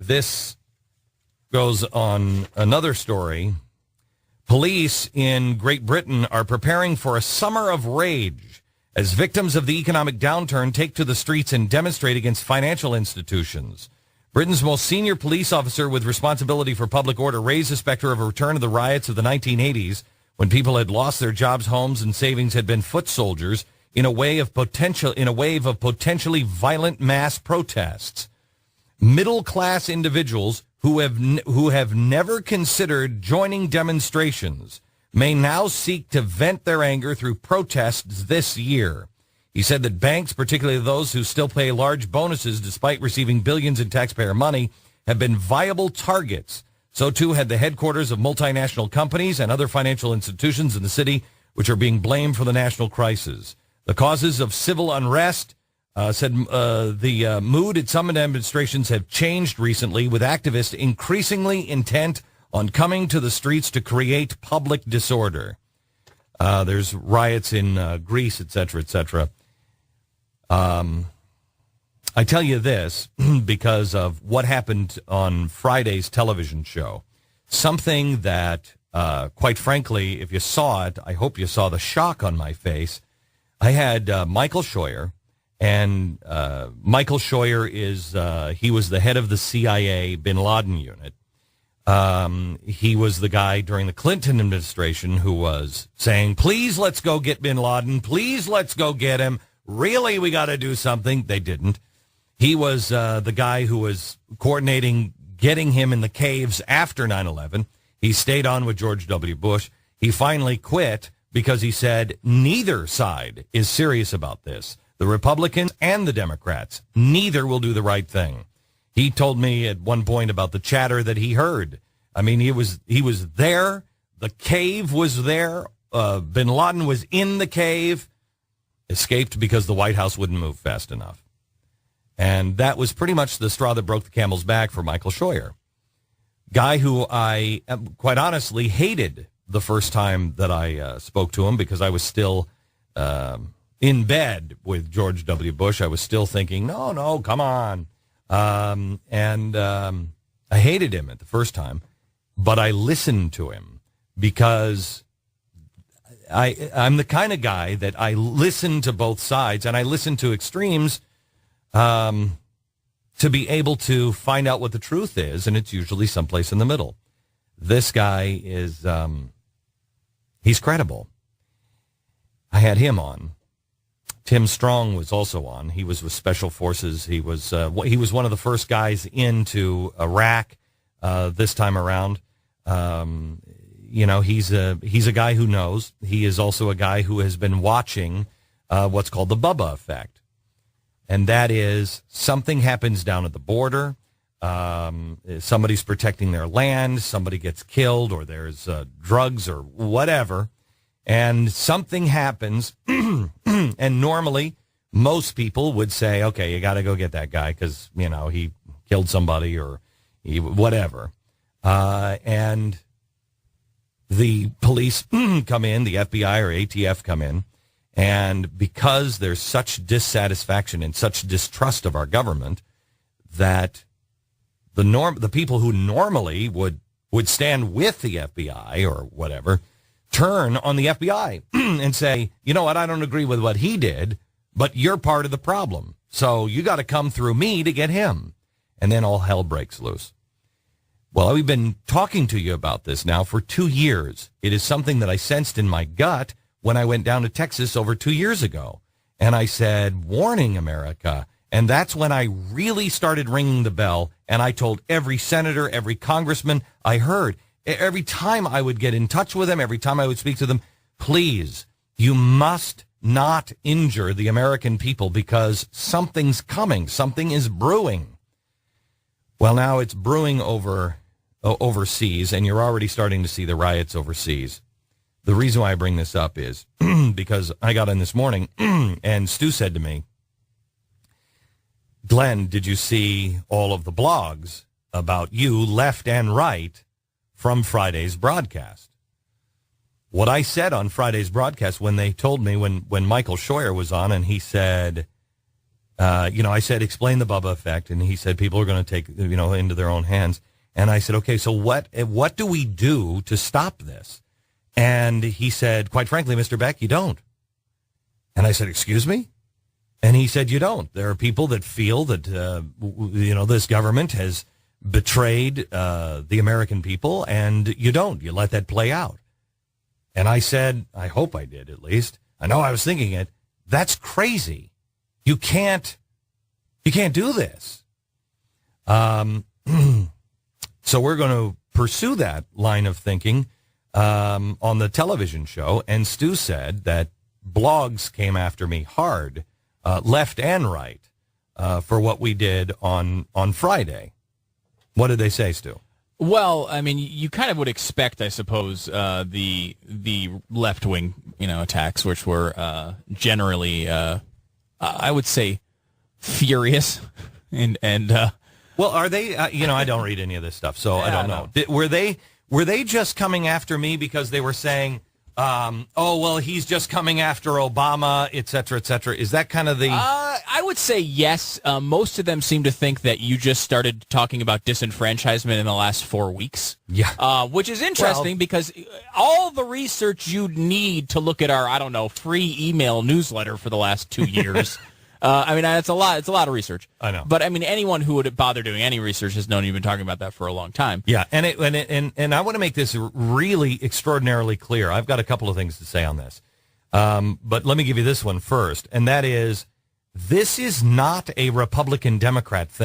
this goes on another story. Police in Great Britain are preparing for a summer of rage as victims of the economic downturn take to the streets and demonstrate against financial institutions. Britain's most senior police officer with responsibility for public order raised the specter of a return of the riots of the 1980s when people had lost their jobs, homes, and savings, had been foot soldiers in a wave of potentially violent mass protests. Middle-class individuals who have never considered joining demonstrations may now seek to vent their anger through protests this year. He said that banks, particularly those who still pay large bonuses despite receiving billions in taxpayer money, have been viable targets. So too had the headquarters of multinational companies and other financial institutions in the city, which are being blamed for the national crisis. The causes of civil unrest, the mood at some demonstrations have changed recently, with activists increasingly intent on coming to the streets to create public disorder. There's riots in Greece, etc., etc. I tell you this because of what happened on Friday's television show. Something that, quite frankly, if you saw it, I hope you saw the shock on my face. I had Michael Scheuer, and Michael Scheuer he was the head of the CIA Bin Laden unit. He was the guy during the Clinton administration who was saying, please, let's go get Bin Laden. Please, let's go get him. Really, we got to do something. They didn't. He was the guy who was coordinating getting him in the caves after 9/11. He stayed on with George W. Bush. He finally quit because he said neither side is serious about this. The Republicans and the Democrats, neither will do the right thing. He told me at one point about the chatter that he heard. I mean, he was there. The cave was there. Bin Laden was in the cave, escaped because the White House wouldn't move fast enough. And that was pretty much the straw that broke the camel's back for Michael Scheuer. Guy who I, quite honestly, hated the first time that I spoke to him because I was still in bed with George W. Bush. I was still thinking, no, come on. I hated him at the first time, but I listened to him because I'm the kind of guy that I listen to both sides, and I listen to extremes to be able to find out what the truth is, and it's usually someplace in the middle. This guy is, he's credible. I had him on. Tim Strong was also on. He was with Special Forces. He was one of the first guys into Iraq this time around. He's a guy who knows. He is also a guy who has been watching what's called the Bubba effect. And that is something happens down at the border. Somebody's protecting their land. Somebody gets killed, or there's drugs or whatever. And something happens, and normally most people would say, okay, you got to go get that guy because, he killed somebody or whatever. And the police come in, the FBI or ATF come in, and because there's such dissatisfaction and such distrust of our government that the people who normally would stand with the FBI or whatever turn on the FBI and say, you know what, I don't agree with what he did, but you're part of the problem. So you got to come through me to get him. And then all hell breaks loose. Well, we've been talking to you about this now for 2 years. It is something that I sensed in my gut when I went down to Texas over 2 years ago. And I said, warning, America. And that's when I really started ringing the bell. And I told every senator, every congressman I heard, every time I would get in touch with them, every time I would speak to them, please, you must not injure the American people because something's coming. Something is brewing. Well, now it's brewing overseas, and you're already starting to see the riots overseas. The reason why I bring this up is because I got in this morning and Stu said to me, Glenn, did you see all of the blogs about you, left and right, from Friday's broadcast? What I said on Friday's broadcast when they told me, when Michael Scheuer was on, and he said, I said, explain the Bubba effect. And he said, people are going to take, into their own hands. And I said, okay, so what do we do to stop this? And he said, quite frankly, Mr. Beck, you don't. And I said, excuse me? And he said, you don't. There are people that feel that, this government has betrayed the American people, and you don't. You let that play out. And I said, I hope I did, at least. I know I was thinking it. That's crazy. You can't do this. So we're going to pursue that line of thinking on the television show. And Stu said that blogs came after me hard, left and right, for what we did on Friday. What did they say, Stu? Well, I mean, you kind of would expect, I suppose, the left-wing, attacks, which were generally, I would say, furious, and well, are they? I don't read any of this stuff, so I don't know. Were they just coming after me because they were saying, he's just coming after Obama, et cetera, et cetera? Is that kind of the... I would say yes. Most of them seem to think that you just started talking about disenfranchisement in the last 4 weeks. Yeah. Which is interesting because all the research you need to look at our, free email newsletter for the last 2 years... it's a lot. It's a lot of research. I know, but anyone who would bother doing any research has known you've been talking about that for a long time. Yeah, and I want to make this really extraordinarily clear. I've got a couple of things to say on this, but let me give you this one first, and that is, this is not a Republican Democrat thing.